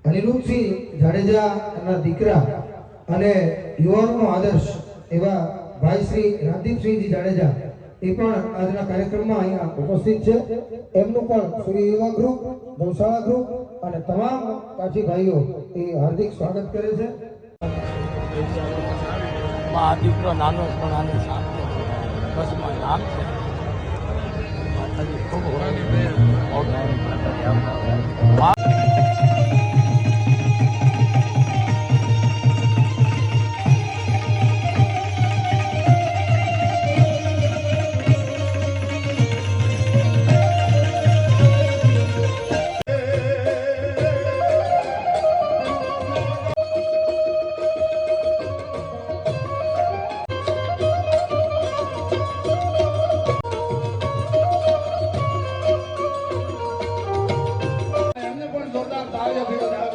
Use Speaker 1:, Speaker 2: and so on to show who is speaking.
Speaker 1: અનિરુદ્ધસિંહ જાડેજા એના દીકરા અને યુવાનોનો આદર્શ એવા ભાઈ શ્રી રાજદીપસિંહજી જાડેજા એ પણ આજના કાર્યક્રમમાં અહીંયા ઉપસ્થિત છે. એમનું પણ સૂર્ય યુવા ગ્રુપ, ગૌશાળા ગ્રુપ અને તમામ કાઠી ભાઈઓ એ હાર્દિક સ્વાગત કરે છે.
Speaker 2: આ દીકરો નાનો પણ આની સાથે બસમાં નામ છે.
Speaker 3: જોરદાર તાળીઓ ભેગો